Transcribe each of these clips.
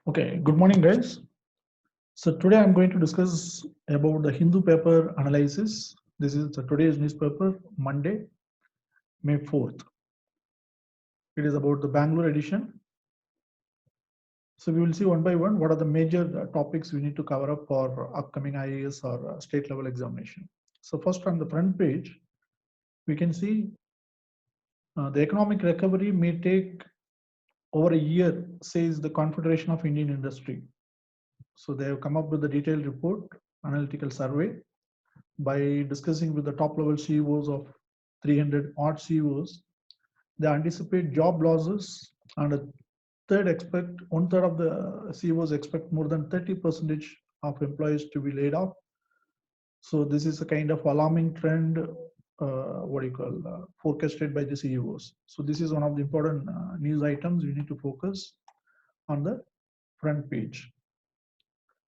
Okay, good morning, guys. So today I'm going to discuss about the Hindu paper analysis. This is today's newspaper, Monday, May 4th. It is about the Bangalore edition. So we will see one by one what are the major topics we need to cover up for upcoming IAS or state level examination. So first on the front page, we can see the economic recovery may take over a year, says the Confederation of Indian Industry. So they have come up with a detailed report, analytical survey, by discussing with the top level CEOs of 300 odd CEOs. They anticipate job losses, and one third of the CEOs expect more than 30% of employees to be laid off. So this is a kind of alarming trend, forecasted by the CEOs. So this is one of the important news items we need to focus on the front page.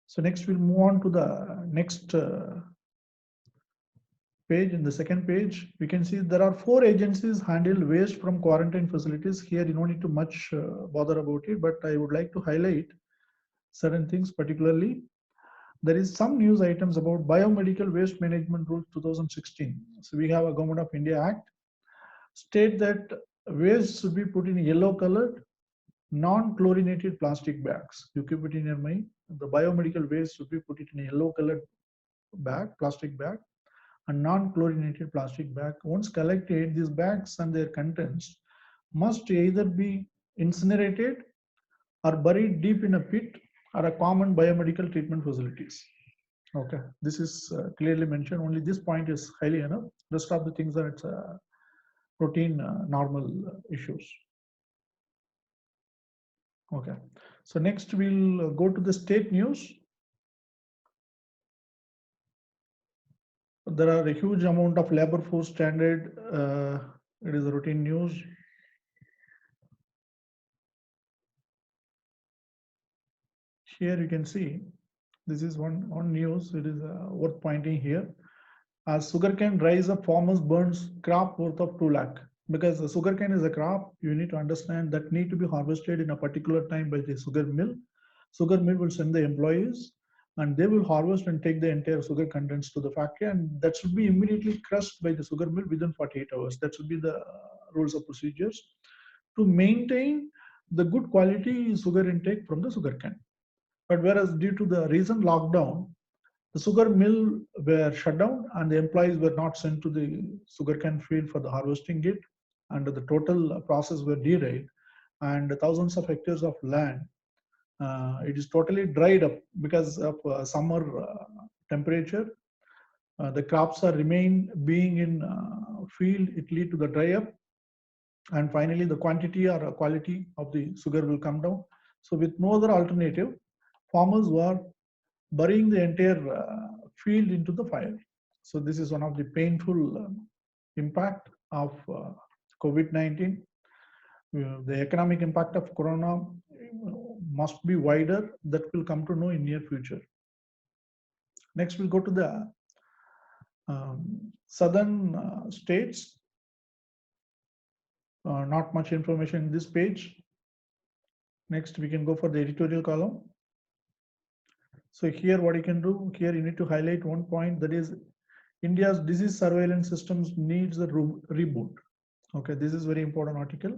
So next we'll move on to the next page. In the second page, we can see there are 4 agencies handle waste from quarantine facilities. Here you don't need to much bother about it, but I would like to highlight certain things. Particularly, there is some news items about biomedical waste management rules 2016. So we have a Government of India Act state that waste should be put in yellow colored non-chlorinated plastic bags. You keep it in your mind. The biomedical waste should be put it in a yellow colored bag, plastic bag, a non-chlorinated plastic bag. Once collected, these bags and their contents must either be incinerated or buried deep in a pit or a common biomedical treatment facilities. Okay, this is clearly mentioned. Only this point is highly enough. Rest of the things are routine, normal issues. Okay, so next we'll go to the state news. There are a huge amount of labor force stranded. It is a routine news. Here you can see, this is one news. It is worth pointing here. As sugarcane dries up, farmers burns crop worth of 2 lakh. Because the sugarcane is a crop, you need to understand that need to be harvested in a particular time by the sugar mill. Sugar mill will send the employees, and they will harvest and take the entire sugar contents to the factory, and that should be immediately crushed by the sugar mill within 48 hours. That should be the rules of procedures to maintain the good quality sugar intake from the sugarcane. But whereas due to the recent lockdown, the sugar mill were shut down and the employees were not sent to the sugarcane field for the harvesting it, and the total process were derailed, and thousands of hectares of land, it is totally dried up because of summer temperature. The crops are remain being in field, it lead to the dry up, and finally the quantity or quality of the sugar will come down. So with no other alternative, farmers were burying the entire field into the fire. So this is one of the painful impact of COVID-19. The economic impact of corona must be wider. That will come to know in near future. Next we'll go to the southern states. Not much information in this page. Next we can go for the editorial column. So here what you can do, here you need to highlight one point, that is India's disease surveillance systems needs a reboot. Okay, this is very important article.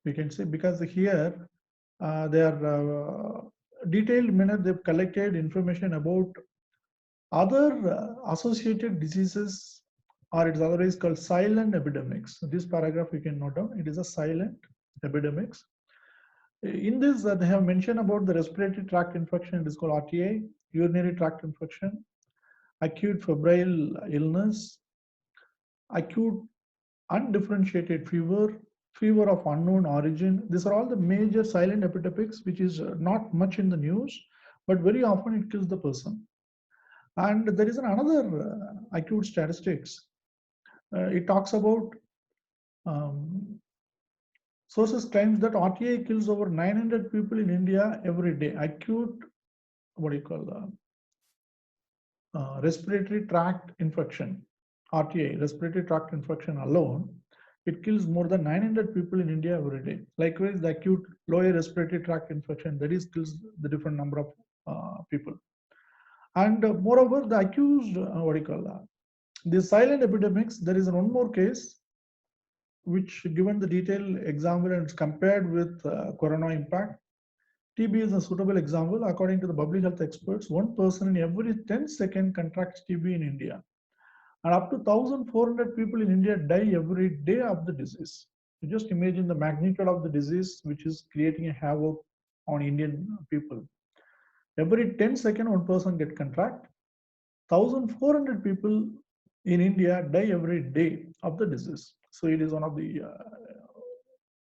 We can say because here they are detailed manner they've collected information about other associated diseases, or it's otherwise called silent epidemics. This paragraph you can note down. It is a silent epidemics. In this, they have mentioned about the respiratory tract infection. It is called RTA, urinary tract infection, acute febrile illness, acute undifferentiated fever, fever of unknown origin. These are all the major silent epidemics, which is not much in the news, but very often it kills the person. And there is another acute statistics. It talks about sources claims that RTA kills over 900 people in India every day. Acute, respiratory tract infection, RTA, respiratory tract infection alone, It kills more than 900 people in India every day. Likewise, the acute lower respiratory tract infection, that is kills the different number of people. And moreover, the accused, what do you call that? The silent epidemics, there is one more case which given the detailed example and it's compared with corona impact. TB is a suitable example. According to the public health experts, one person in every 10 seconds contracts TB in India. And up to 1,400 people in India die every day of the disease. You just imagine the magnitude of the disease which is creating a havoc on Indian people. Every 10 seconds, one person get contract. 1,400 people in India die every day of the disease. So it is one of the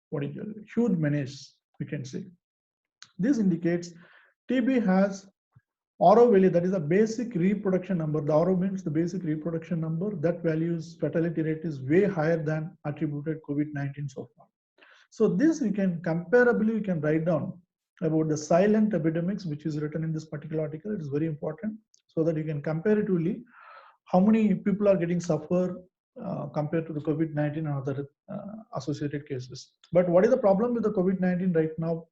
what is it, huge menace, we can say. This indicates TB has RO value, that is a basic reproduction number. The RO means the basic reproduction number. That value's fatality rate is way higher than attributed COVID-19 so far. So this we can comparably we can write down about the silent epidemics, which is written in this particular article. It is very important so that you can comparatively how many people are getting suffer compared to the COVID-19 and other associated cases. But what is the problem with the COVID-19 right now?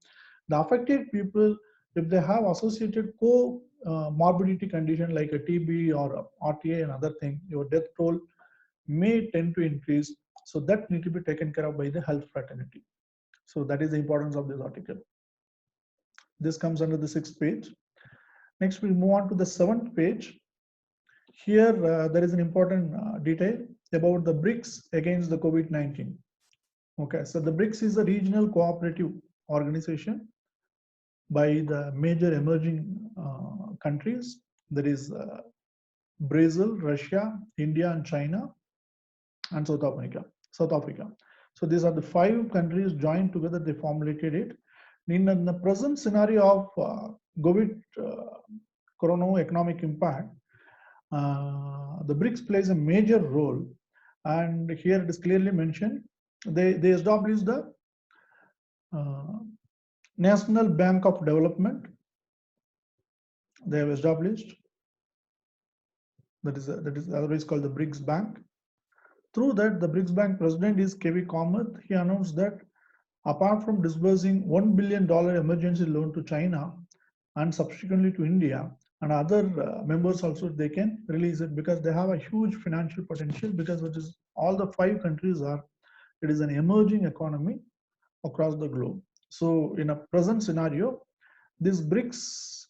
The affected people, if they have associated morbidity condition like a TB or RTA and other thing, your death toll may tend to increase. So that need to be taken care of by the health fraternity. So that is the importance of this article. This comes under the 6th page. Next, we move on to the 7th page. Here, there is an important detail about the BRICS against the COVID-19. Okay, so the BRICS is a regional cooperative organization by the major emerging countries. There is Brazil, Russia, India, and China, and South Africa. So these are the 5 countries joined together. They formulated it. In the present scenario of COVID corona economic impact, the BRICS plays a major role, and here it is clearly mentioned. They established the National Bank of Development. They have established that is otherwise called the BRICS Bank. Through that, the BRICS Bank president is KV Kamath. He announced that apart from disbursing $1 billion emergency loan to China and subsequently to India and other members also, they can release it because they have a huge financial potential, because it is all the 5 countries are, it is an emerging economy across the globe. So in a present scenario, this BRICS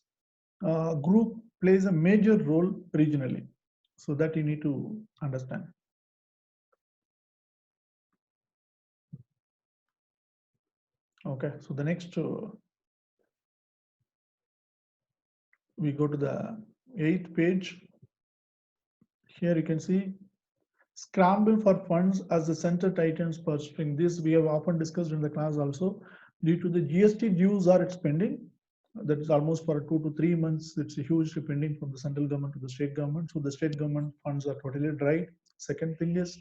group plays a major role regionally. So that you need to understand. Okay, so the next, we go to the 8th page. Here you can see scramble for funds as the center tightens purse string. This we have often discussed in the class also. Due to the GST dues are expending, that is almost for 2 to 3 months. It's a huge pending from the central government to the state government. So the state government funds are totally dry. Second thing is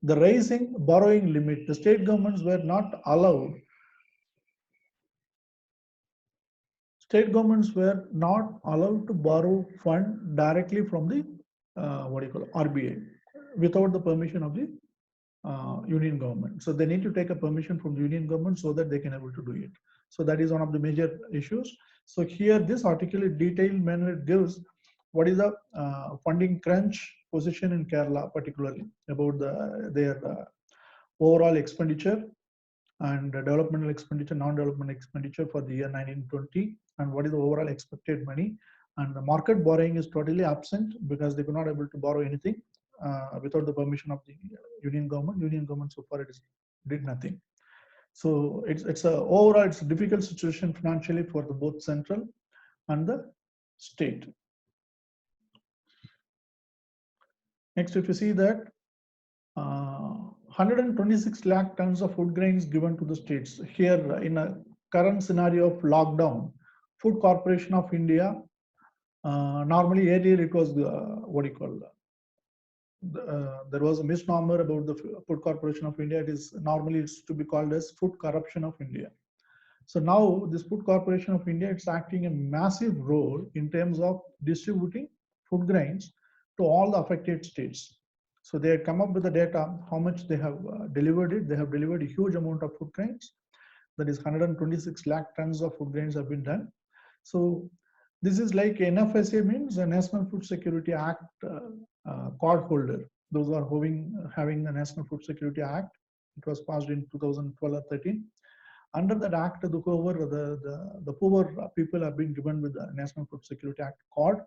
the rising borrowing limit. The state governments were not allowed. State governments were not allowed to borrow fund directly from the RBI without the permission of the union government. So they need to take a permission from the union government so that they can able to do it. So that is one of the major issues. So here this article in detailed manner gives what is the funding crunch position in Kerala, particularly about their overall expenditure and developmental expenditure, non-development expenditure for the year 1920, and what is the overall expected money. And the market borrowing is totally absent because they could not able to borrow anything without the permission of the union government. Union government so far did nothing. So it's a overall it's a difficult situation financially for the both central and the state. Next, if you see that 126 lakh tons of food grains given to the states. Here in a current scenario of lockdown, Food Corporation of India, normally earlier it was there was a misnomer about the Food Corporation of India. It's to be called as Food Corruption of India. So now this Food Corporation of India, it's acting a massive role in terms of distributing food grains to all the affected states. So they had come up with the data, how much they have delivered it. They have delivered a huge amount of food grains. That is 126 lakh tons of food grains have been done. So this is like NFSA, means a National Food Security Act card holder. Those are having the National Food Security Act. It was passed in 2012 or 13. Under that act, the poor people have been given with the National Food Security Act card.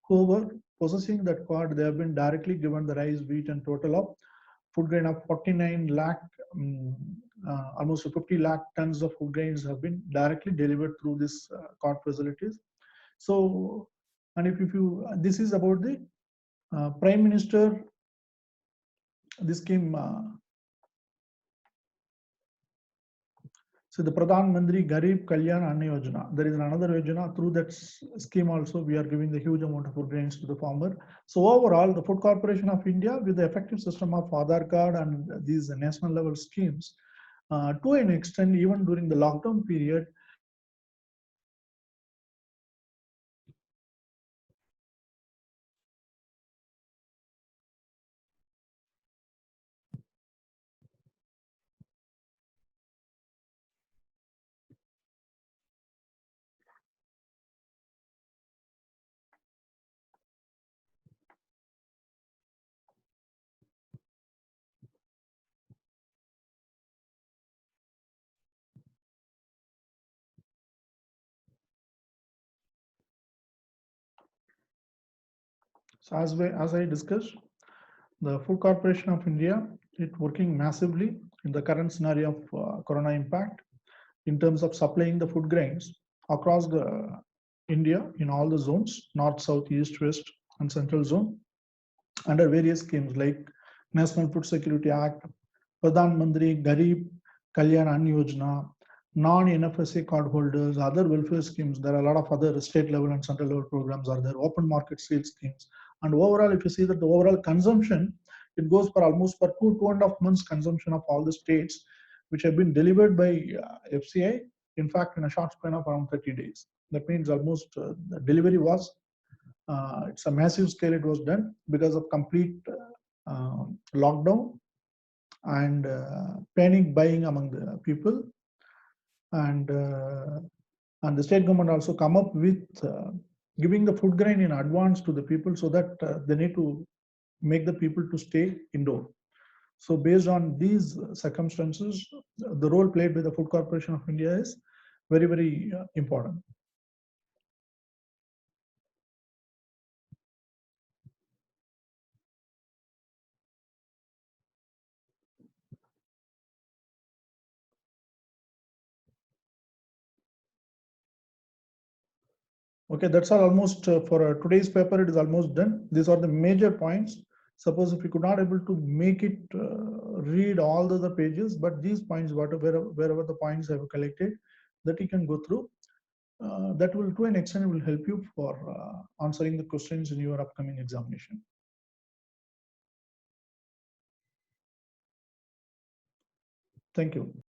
Whoever possessing that card, they have been directly given the rice, wheat, and total of food grain of 49 lakh, almost 50 lakh tons of food grains have been directly delivered through this card facilities. So, and if you, this is about the Prime Minister, this scheme. So the Pradhan Mantri Garib Kalyan Anna Yojana, there is another Yojana. Through that scheme also, we are giving the huge amount of food grains to the farmer. So overall, the Food Corporation of India, with the effective system of Aadhaar card and these national level schemes, to an extent, even during the lockdown period, so as I discussed, the Food Corporation of India, it working massively in the current scenario of corona impact in terms of supplying the food grains across the India in all the zones, north, south, east, west, and central zone, under various schemes like National Food Security Act, Pradhan Mantri Garib Kalyan Anna Yojana, non-NFSA card holders, other welfare schemes. There are a lot of other state level and central level programs are there, open market sales schemes. And overall, if you see that the overall consumption, it goes for almost for 2.5 months consumption of all the states, which have been delivered by FCI, in fact, in a short span of around 30 days. That means almost the delivery was, it's a massive scale it was done because of complete lockdown and panic buying among the people, and the state government also come up with giving the food grain in advance to the people, so that they need to make the people to stay indoor. So based on these circumstances, the role played by the Food Corporation of India is very important. Okay, that's all almost for today's paper. It is almost done. These are the major points. Suppose if you could not able to make it read all the pages, but these points, wherever the points I have collected, that you can go through. That will, to an extent, will help you for answering the questions in your upcoming examination. Thank you.